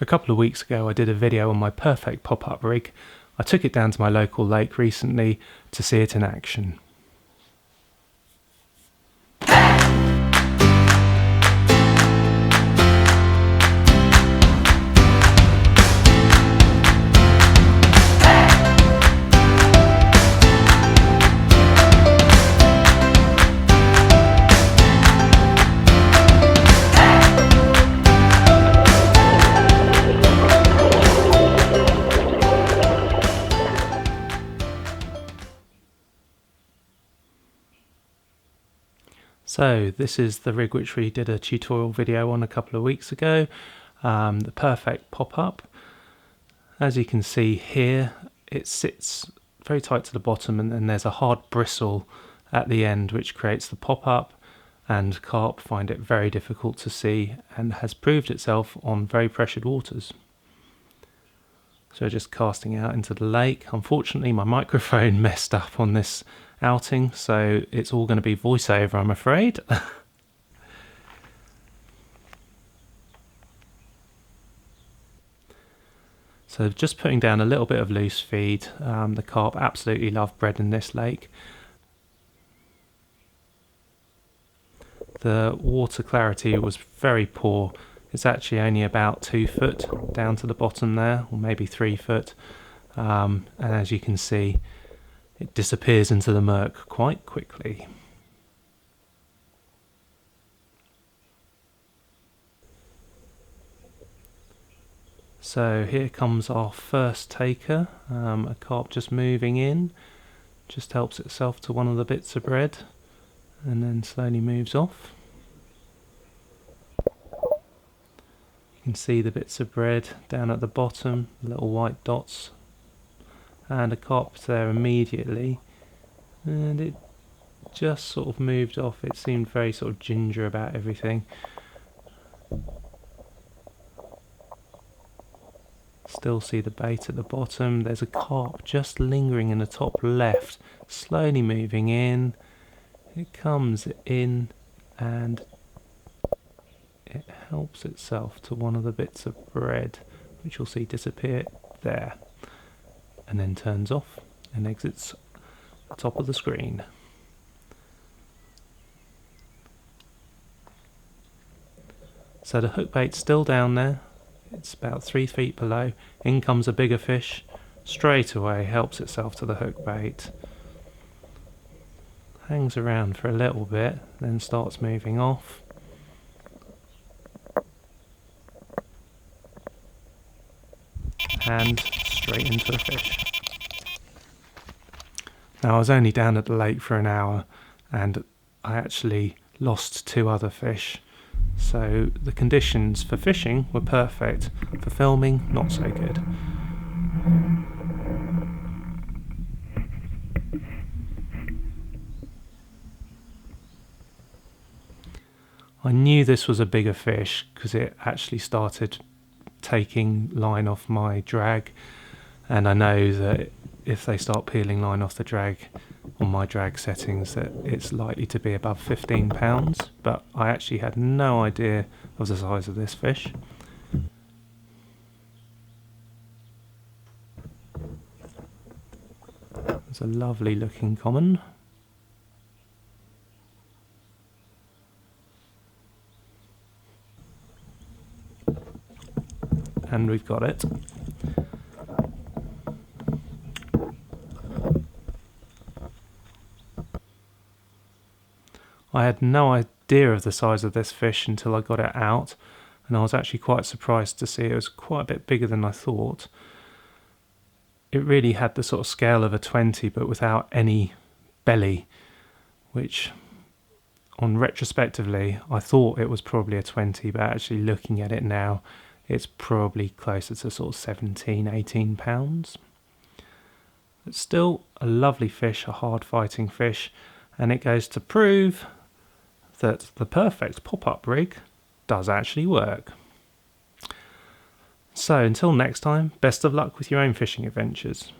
A couple of weeks ago I did a video on my perfect pop-up rig. I took it down to my local lake recently to see it in action. So this is the rig which we did a tutorial video on a couple of weeks ago, the perfect pop-up. As you can see here, it sits very tight to the bottom, and then there's a hard bristle at the end which creates the pop-up, and carp find it very difficult to see and has proved itself on very pressured waters. So just casting out into the lake. Unfortunately my microphone messed up on this outing, so it's all going to be voiceover, I'm afraid. So just putting down a little bit of loose feed. The carp absolutely love bread in this lake. The water clarity was very poor. It's actually only about 2 foot down to the bottom there, or maybe 3 foot. And as you can see, it disappears into the murk quite quickly. So here comes our first taker, a carp just moving in, just helps itself to one of the bits of bread and then slowly moves off. You can see the bits of bread down at the bottom, little white dots, and a carp there immediately, and it just sort of moved off. It seemed very sort of ginger about everything. Still see the bait at the bottom. There's a carp just lingering in the top left, slowly moving in. It comes in and it helps itself to one of the bits of bread, which you'll see disappear there, and then turns off and exits the top of the screen. So the hook bait's still down there. It's about 3 feet below. In comes a bigger fish. Straight away helps itself to the hook bait. Hangs around for a little bit, then starts moving off. And straight into the fish. Now I was only down at the lake for an hour and I actually lost 2 other fish. So the conditions for fishing were perfect. For filming, not so good. I knew this was a bigger fish because it actually started taking line off my drag, and I know that if they start peeling line off the drag on my drag settings that it's likely to be above 15 pounds, but I actually had no idea of the size of this fish. It's a lovely looking common. And we've got it. I had no idea of the size of this fish until I got it out, and I was actually quite surprised to see it was quite a bit bigger than I thought. It really had the sort of scale of a 20 but without any belly, which on retrospectively I thought it was probably a 20, but actually looking at it now it's probably closer to sort of 17-18 pounds. It's still a lovely fish, a hard fighting fish, and it goes to prove that the perfect pop-up rig does actually work. So until next time, best of luck with your own fishing adventures.